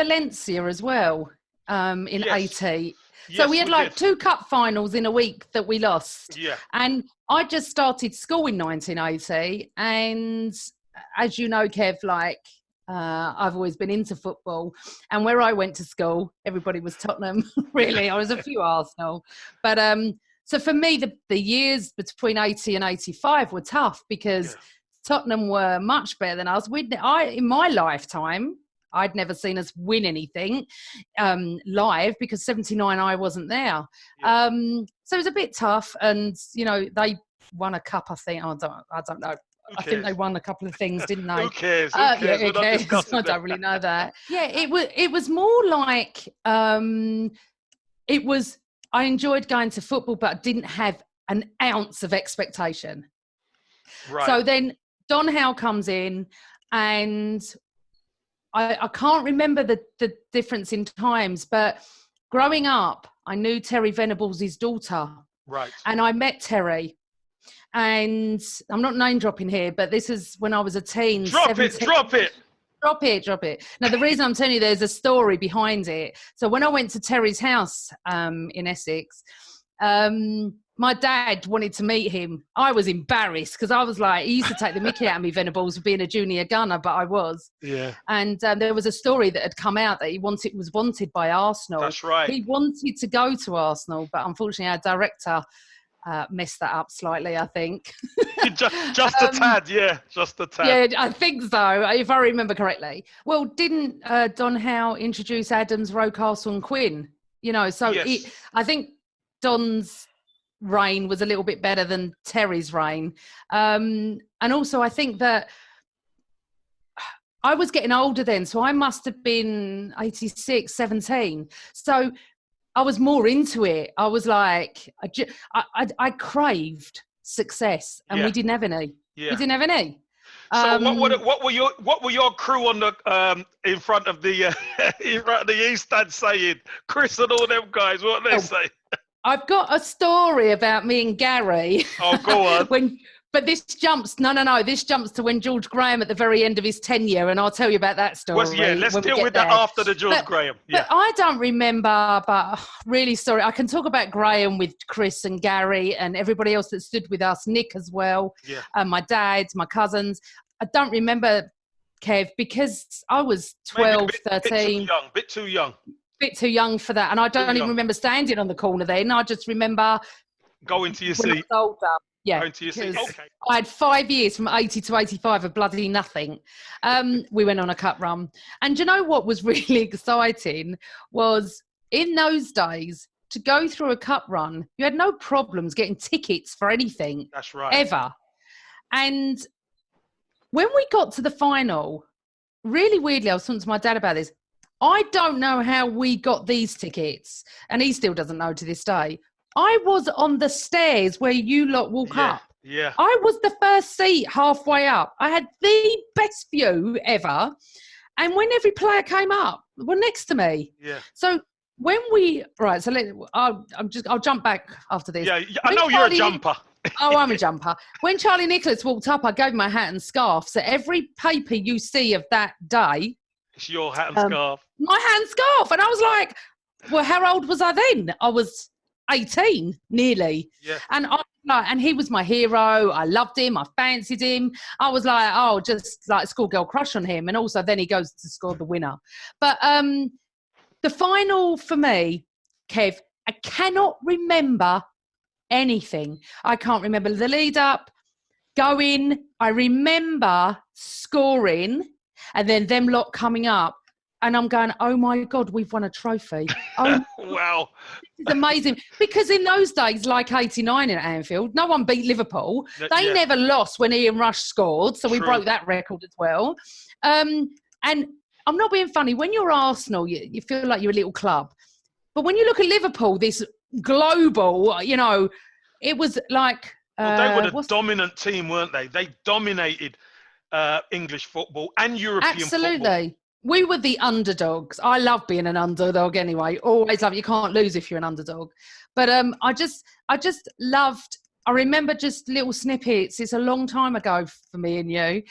Valencia as well in Yes. 80. Yes, So we had like did. 2 cup finals in a week that we lost. Yeah. And I just started school in 1980. And as you know, Kev, like I've always been into football. And where I went to school, everybody was Tottenham, really. I was a few Arsenal. But so for me, the years between 80 and 85 were tough because Tottenham were much better than us. In my lifetime, I'd never seen us win anything live because 79 I wasn't there. Yeah. So it was a bit tough. And, you know, they won a cup, I think. I don't know. I think they won a couple of things, didn't they? Who cares? Who cares? Yeah, We're not discussing I don't really know that. Yeah, it was more like it was. I enjoyed going to football, but I didn't have an ounce of expectation. Right. So then Don Howe comes in, and I can't remember the difference in times, but growing up, I knew Terry Venables' daughter. Right. And I met Terry. And I'm not name dropping here, but this is when I was a teen. Drop it. Drop it. Now, the reason I'm telling you, there's a story behind it. So when I went to Terry's house in Essex, my dad wanted to meet him. I was embarrassed because I was like, he used to take the mickey out of me, Venables, for being a junior gunner, but I was. Yeah. And there was a story that had come out that he was wanted by Arsenal. That's right. He wanted to go to Arsenal, but unfortunately our director messed that up slightly, I think. just a tad, just a tad. Yeah, I think so, if I remember correctly. Well, didn't Don Howe introduce Adams, Rocastle and Quinn? You know, so Yes. I think Don's reign was a little bit better than Terry's reign. And also I think that I was getting older then, so I must have been 86, 17. So I was more into it. I was like, I craved success, and we didn't have any. Yeah. We didn't have any. So what were your crew on the in front of the East Stand saying? Chris and all them guys, what they say? I've got a story about me and Gary. Oh, go on. But this jumps. No. This jumps to when George Graham at the very end of his tenure, and I'll tell you about that story. Let's deal with that after the George Graham. Yeah. But I don't remember. But really sorry. I can talk about Graham with Chris and Gary and everybody else that stood with us. Nick as well. Yeah. And my dad, my cousins. I don't remember, Kev, because I was 12, 13. Bit too young. Bit too young for that, and I don't even remember standing on the corner then. I just remember going to your when seat. I was older. Yeah, going to your seat. Okay. I had 5 years from 80 to 85 of bloody nothing. We went on a cup run, and do you know what was really exciting was in those days to go through a cup run. You had no problems getting tickets for anything. That's right. Ever, and when we got to the final, really weirdly, I was talking to my dad about this. I don't know how we got these tickets, and he still doesn't know to this day. I was on the stairs where you lot walk up. Yeah. I was the first seat halfway up. I had the best view ever. And when every player came up, were next to me. Yeah. So when I'll jump back after this. Yeah, I know you're a jumper. Oh, I'm a jumper. When Charlie Nicholas walked up, I gave him a hat and scarf. So every paper you see of that day, it's your hat and scarf. My hat and scarf. And I was like, well, how old was I then? I was 18, nearly. Yeah. And he was my hero. I loved him. I fancied him. I was like, oh, just like schoolgirl crush on him. And also then he goes to score the winner. But the final for me, Kev, I cannot remember anything. I can't remember the lead up, going. I remember scoring and then them lot coming up. And I'm going, oh, my God, we've won a trophy. Oh, wow. This is amazing. Because in those days, like 89 at Anfield, no one beat Liverpool. They never lost when Ian Rush scored. So we broke that record as well. And I'm not being funny. When you're Arsenal, you feel like you're a little club. But when you look at Liverpool, this global, you know, it was like... they were the dominant team, weren't they? They dominated English football and European football. Absolutely. We were the underdogs. I love being an underdog anyway. Always love it. You can't lose if you're an underdog. But I just loved, I remember just little snippets. It's a long time ago for me and you.